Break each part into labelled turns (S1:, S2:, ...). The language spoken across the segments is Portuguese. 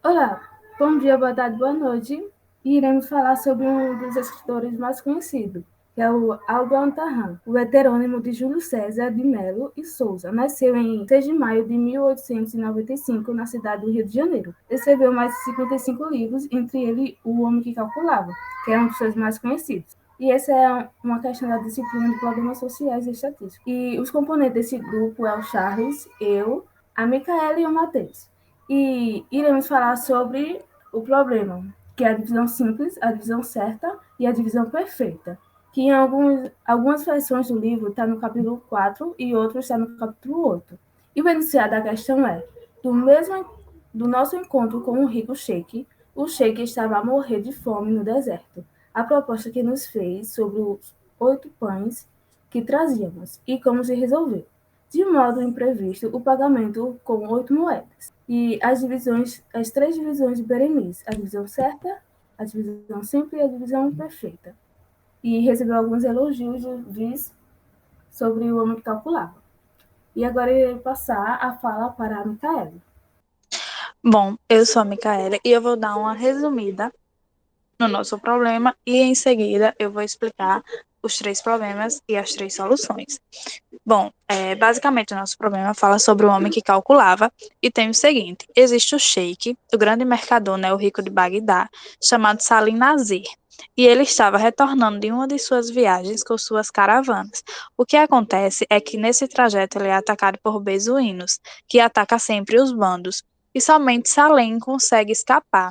S1: Olá, bom dia, boa tarde, boa noite. E iremos falar sobre um dos escritores mais conhecidos, que é o Alban Tarrant, o heterônimo de Júlio César de Melo e Souza. Nasceu em 6 de maio de 1895, na cidade do Rio de Janeiro. Escreveu mais de 55 livros, entre eles O Homem que Calculava, que é um dos seus mais conhecidos. E essa é uma questão da disciplina de problemas sociais e estatísticos. E os componentes desse grupo é o Charles, eu, a Micaela e o Matheus. E iremos falar sobre o problema, que é a divisão simples, a divisão certa e a divisão perfeita, que em algumas versões do livro está no capítulo 4 e outros está no capítulo 8. E o enunciado da questão é: do mesmo do nosso encontro com o rico sheik, o sheik estava a morrer de fome no deserto. A proposta que nos fez sobre os 8 pães que trazíamos e como se resolveu. De modo imprevisto, o pagamento com 8 moedas. E as 3 divisões de Berenice, a divisão certa, a divisão simples e a divisão perfeita. E recebeu alguns elogios de Viz sobre o homem que calculava. E agora eu irei passar a fala para a Micaela.
S2: Bom, eu sou a Micaela e eu vou dar uma resumida no nosso problema e em seguida eu vou explicar os três problemas e as três soluções. Bom, basicamente o nosso problema fala sobre o homem que calculava e tem o seguinte: existe o sheik, o grande mercador, né, o rico de Bagdá, chamado Salim Nazir, e ele estava retornando de uma de suas viagens com suas caravanas. O que acontece é que nesse trajeto ele é atacado por beduínos, que ataca sempre os bandos, e somente Salim consegue escapar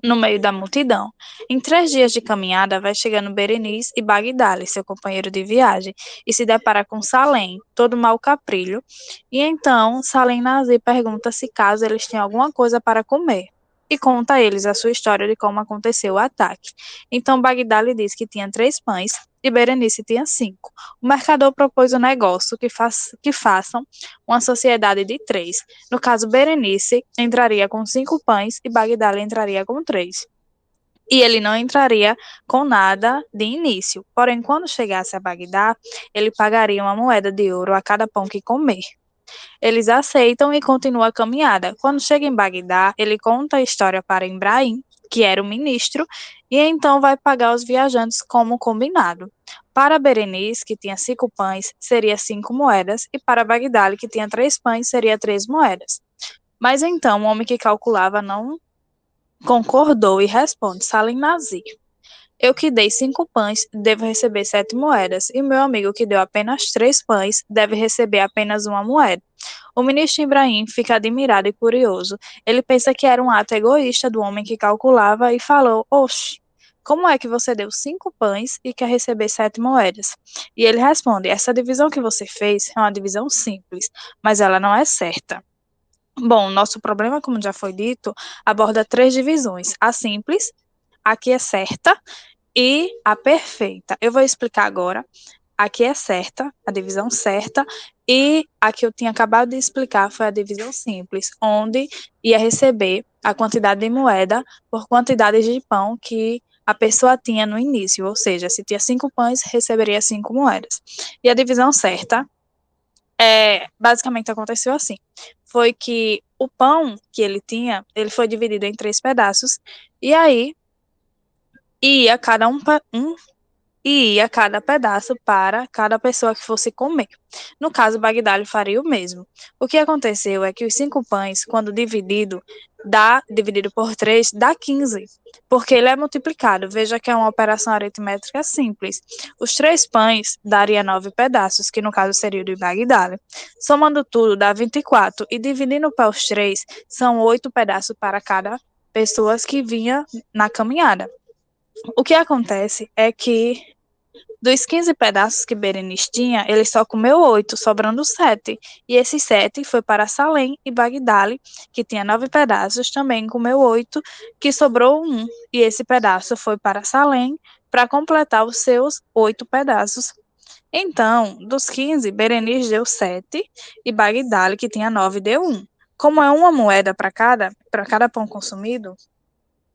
S2: no meio da multidão. Em 3 dias de caminhada, vai chegando Berenice e Bagdali, seu companheiro de viagem, e se depara com Salem, todo malcaprilho. E então, Salem Nazir pergunta se caso eles têm alguma coisa para comer. E conta a eles a sua história de como aconteceu o ataque. Então, Bagdali diz que tinha 3 pães e Berenice tinha 5. O mercador propôs um negócio que façam uma sociedade de 3. No caso, Berenice entraria com 5 pães e Bagdali entraria com 3. E ele não entraria com nada de início. Porém, quando chegasse a Bagdá, ele pagaria uma moeda de ouro a cada pão que comer. Eles aceitam e continuam a caminhada. Quando chega em Bagdá, ele conta a história para Ibrahim, que era o ministro, e então vai pagar os viajantes como combinado. Para Berenice, que tinha 5 pães, seria 5 moedas, e para Bagdá, que tinha 3 pães, seria 3 moedas. Mas então o homem que calculava não concordou e responde: Salim Nazir. Eu que dei 5 pães devo receber 7 moedas, e meu amigo que deu apenas 3 pães deve receber apenas uma moeda. O ministro Ibrahim fica admirado e curioso. Ele pensa que era um ato egoísta do homem que calculava e falou: Oxe, como é que você deu 5 pães e quer receber 7 moedas? E ele responde: Essa divisão que você fez é uma divisão simples, mas ela não é certa. Bom, nosso problema, como já foi dito, aborda 3 divisões: a simples, a que é certa e a perfeita. Eu vou explicar agora a que é certa, a divisão certa, e a que eu tinha acabado de explicar foi a divisão simples, onde ia receber a quantidade de moeda por quantidade de pão que a pessoa tinha no início, ou seja, se tinha 5 pães, receberia 5 moedas. E a divisão certa basicamente aconteceu assim. Foi que o pão que ele tinha, ele foi dividido em 3 pedaços, e aí ia cada e ia cada pedaço para cada pessoa que fosse comer. No caso, Bagdad faria o mesmo. O que aconteceu é que os 5 pães, quando dividido por 3, dá 15, porque ele é multiplicado. Veja que é uma operação aritmética simples. Os 3 pães daria 9 pedaços, que no caso seria o de Bagdad. Somando tudo, dá 24, e dividindo para os 3, são 8 pedaços para cada pessoa que vinha na caminhada. O que acontece é que dos 15 pedaços que Berenice tinha, ele só comeu 8, sobrando 7. E esses 7 foi para Salem e Bagdali, que tinha 9 pedaços, também comeu 8, que sobrou um. E esse pedaço foi para Salem para completar os seus 8 pedaços. Então, dos 15, Berenice deu 7 e Bagdali, que tinha 9, deu um. Como é uma moeda para cada pão consumido,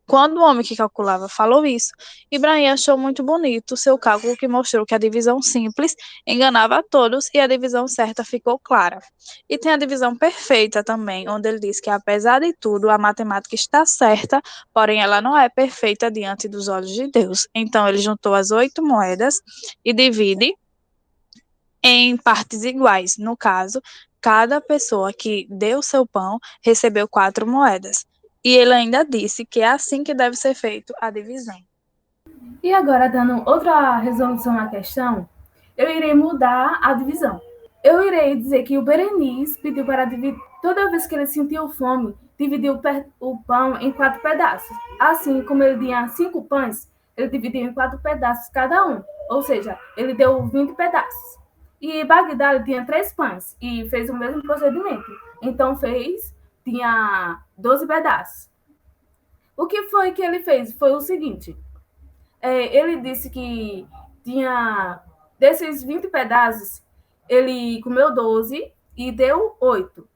S2: Quando o homem que calculava falou isso, Ibrahim achou muito bonito o seu cálculo que mostrou que a divisão simples enganava a todos e a divisão certa ficou clara. E tem a divisão perfeita também, onde ele diz que apesar de tudo, a matemática está certa, porém ela não é perfeita diante dos olhos de Deus. Então ele juntou as 8 moedas e divide em partes iguais. No caso, cada pessoa que deu seu pão recebeu 4 moedas. E ele ainda disse que é assim que deve ser feito a divisão.
S1: E agora, dando outra resolução à questão, eu irei mudar a divisão. Eu irei dizer que o Berenice pediu para dividir, toda vez que ele sentiu fome, dividiu o pão em 4 pedaços. Assim como ele tinha 5 pães, ele dividiu em 4 pedaços cada um, ou seja, ele deu 20 pedaços. E Bagdad tinha 3 pães e fez o mesmo procedimento. Então tinha 12 pedaços. O que foi que ele fez? Foi o seguinte: ele disse que tinha, desses 20 pedaços, ele comeu 12 e deu 8.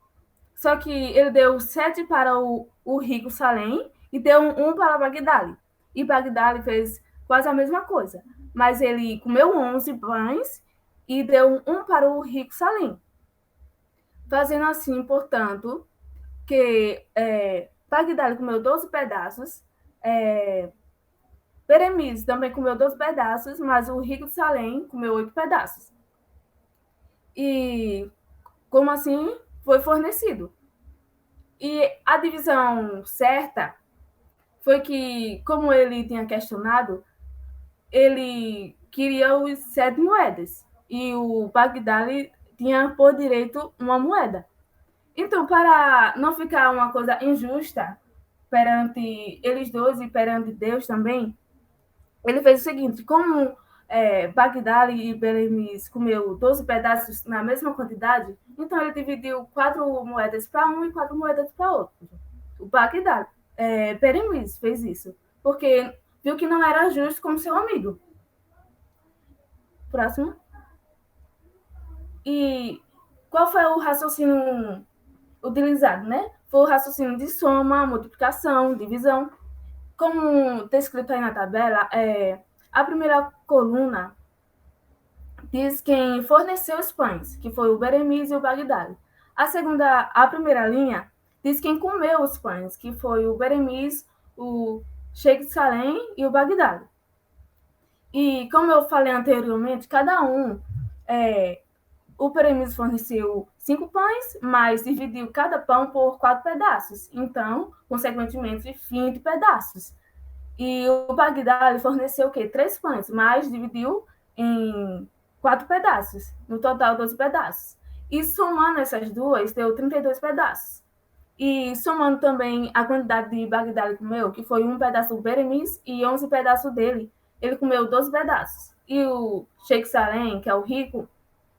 S1: Só que ele deu 7 para o rico Salem e deu um para Bagdali. E Bagdali fez quase a mesma coisa. Mas ele comeu 11 pães e deu um para o rico Salem. Fazendo assim, portanto, que Bagdali comeu 12 pedaços, Beremiz também comeu 12 pedaços, mas o rico de Salem comeu 8 pedaços. E como assim foi fornecido? E a divisão certa foi que, como ele tinha questionado, ele queria os 7 moedas e o Bagdali tinha por direito uma moeda. Então, para não ficar uma coisa injusta perante eles dois e perante Deus também, ele fez o seguinte: como Bagdali e Berenice comeu 12 pedaços na mesma quantidade, então ele dividiu 4 moedas para um e 4 moedas para outro. O Bagdali, Berenice fez isso, porque viu que não era justo com seu amigo. Próximo. E qual foi o raciocínio utilizado, né? Foi o raciocínio de soma, multiplicação, divisão. Como está escrito aí na tabela, a primeira coluna diz quem forneceu os pães, que foi o Beremiz e o Bagdali. A primeira linha diz quem comeu os pães, que foi o Beremiz, o Sheikh Salem e o Bagdali. E como eu falei anteriormente, cada um, o Beremiz forneceu 5 pães, mas dividiu cada pão por 4 pedaços. Então, consequentemente, 20 pedaços. E o Bagdali forneceu o quê? 3 pães, mas dividiu em 4 pedaços. No total, 12 pedaços. E somando essas duas, deu 32 pedaços. E somando também a quantidade de Bagdali comeu, que foi um pedaço do Berenice e 11 pedaços dele, ele comeu 12 pedaços. E o Sheikh Salem, que é o rico,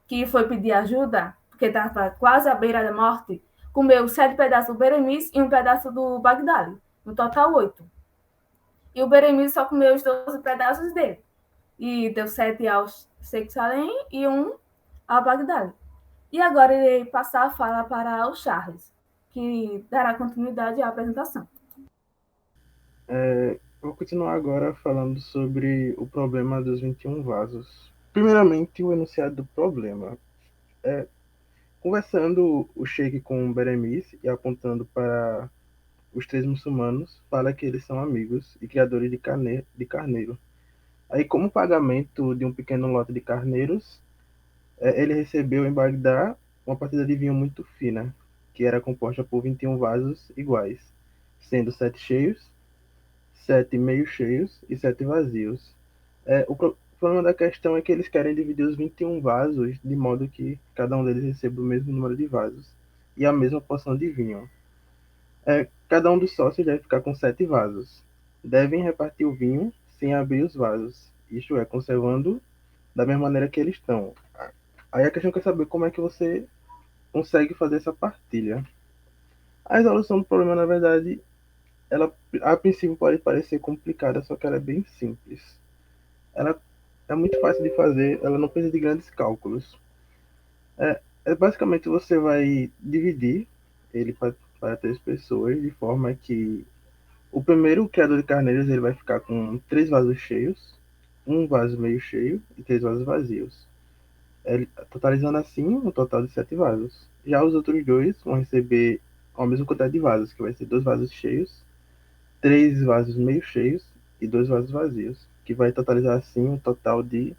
S1: que foi pedir ajuda, porque estava quase à beira da morte, comeu 7 pedaços do Berenice e um pedaço do Bagdali. No total, 8. E o Beremiz só comeu os 12 pedaços dele. E deu 7 ao Sheikh Salem e um ao Bagdad. E agora irei passar a fala para o Charles, que dará continuidade à apresentação.
S3: Vou continuar agora falando sobre o problema dos 21 vasos. Primeiramente, o enunciado do problema. Conversando o Sheik com o Beremiz e apontando para os 3 muçulmanos, fala que eles são amigos e criadores de carneiro. Aí, como pagamento de um pequeno lote de carneiros, ele recebeu em Bagdá uma partida de vinho muito fina, que era composta por 21 vasos iguais, sendo 7 cheios, 7 meio cheios e 7 vazios. O problema da questão é que eles querem dividir os 21 vasos de modo que cada um deles receba o mesmo número de vasos e a mesma porção de vinho. Cada um dos sócios deve ficar com 7 vasos. Devem repartir o vinho sem abrir os vasos, isto é, conservando da mesma maneira que eles estão. Aí a questão é saber como é que você consegue fazer essa partilha. A resolução do problema, na verdade, ela a princípio pode parecer complicada, só que ela é bem simples. Ela é muito fácil de fazer, ela não precisa de grandes cálculos. Basicamente você vai dividir ele para 3 pessoas, de forma que O primeiro criador de carneiros ele vai ficar com 3 vasos cheios, um vaso meio cheio e 3 vasos vazios, totalizando assim um total de 7 vasos. Já os outros dois vão receber a mesma quantidade de vasos, que vai ser 2 vasos cheios, 3 vasos meio cheios e 2 vasos vazios, que vai totalizar assim um total de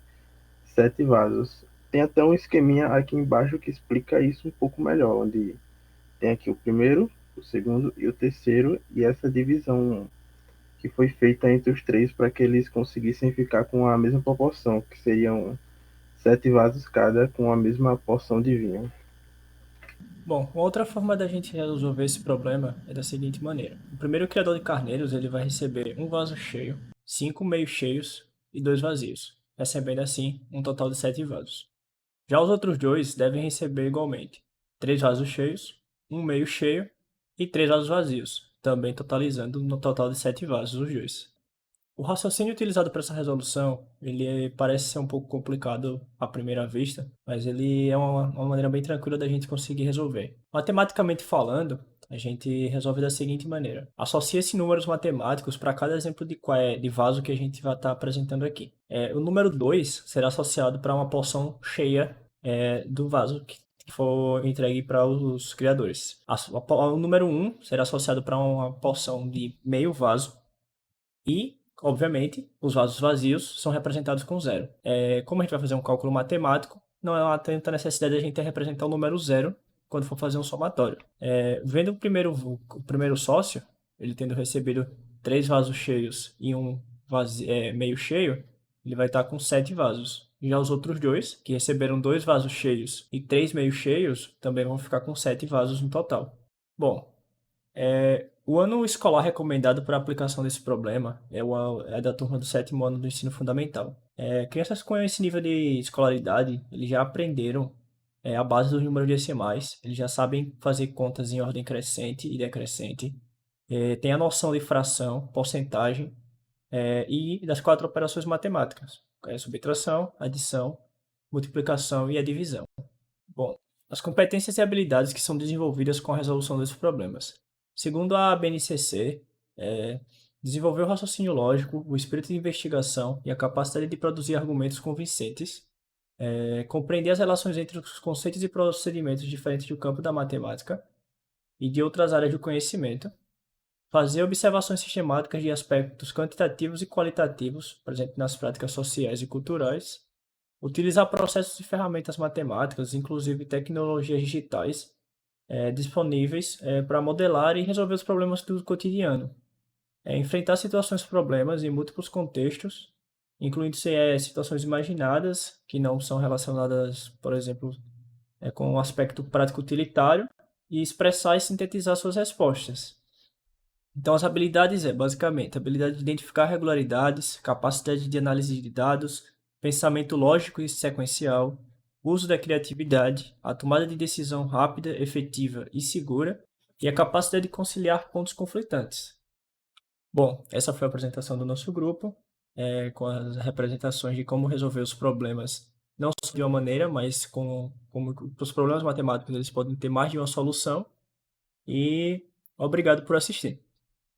S3: 7 vasos. Tem até um esqueminha aqui embaixo que explica isso um pouco melhor, onde tem aqui o primeiro, o segundo e o terceiro, e essa divisão que foi feita entre os três para que eles conseguissem ficar com a mesma proporção, que seriam 7 vasos cada com a mesma porção de vinho.
S4: Bom, uma outra forma da gente resolver esse problema é da seguinte maneira. O primeiro criador de carneiros ele vai receber um vaso cheio, 5 meio cheios e 2 vazios, recebendo assim um total de 7 vasos. Já os outros dois devem receber igualmente 3 vasos cheios, um meio cheio e 3 vasos vazios, também totalizando no total de 7 vasos os dois. O raciocínio utilizado para essa resolução, ele parece ser um pouco complicado à primeira vista, mas ele é uma maneira bem tranquila da gente conseguir resolver. Matematicamente falando, a gente resolve da seguinte maneira. Associa-se números matemáticos para cada exemplo de vaso que a gente vai estar apresentando aqui. O número 2 será associado para uma porção cheia do vaso que for entregue para os criadores. O número 1 será associado para uma porção de meio vaso e, obviamente, os vasos vazios são representados com zero. Como a gente vai fazer um cálculo matemático, não há tanta necessidade de a gente representar o número zero quando for fazer um somatório. Vendo o primeiro sócio, ele tendo recebido 3 vasos cheios e um meio cheio, ele vai estar com 7 vasos. Já os outros dois, que receberam 2 vasos cheios e 3 meio cheios, também vão ficar com 7 vasos no total. Bom, o ano escolar recomendado para a aplicação desse problema é da turma do 7º ano do ensino fundamental. Crianças com esse nível de escolaridade, eles já aprenderam a base dos números decimais, eles já sabem fazer contas em ordem crescente e decrescente, têm a noção de fração, porcentagem e das 4 operações matemáticas, subtração, adição, multiplicação e a divisão. Bom, as competências e habilidades que são desenvolvidas com a resolução desses problemas. Segundo a BNCC, desenvolver o raciocínio lógico, o espírito de investigação e a capacidade de produzir argumentos convincentes, compreender as relações entre os conceitos e procedimentos diferentes do campo da matemática e de outras áreas do conhecimento, fazer observações sistemáticas de aspectos quantitativos e qualitativos presentes nas práticas sociais e culturais, utilizar processos e ferramentas matemáticas, inclusive tecnologias digitais, disponíveis para modelar e resolver os problemas do cotidiano. Enfrentar situações problemas em múltiplos contextos, incluindo situações imaginadas, que não são relacionadas, por exemplo, com o aspecto prático utilitário, e expressar e sintetizar suas respostas. Então, as habilidades basicamente, a habilidade de identificar regularidades, capacidade de análise de dados, pensamento lógico e sequencial, uso da criatividade, a tomada de decisão rápida, efetiva e segura, e a capacidade de conciliar pontos conflitantes. Bom, essa foi a apresentação do nosso grupo, com as representações de como resolver os problemas, não só de uma maneira, mas como os problemas matemáticos eles podem ter mais de uma solução. E obrigado por assistir.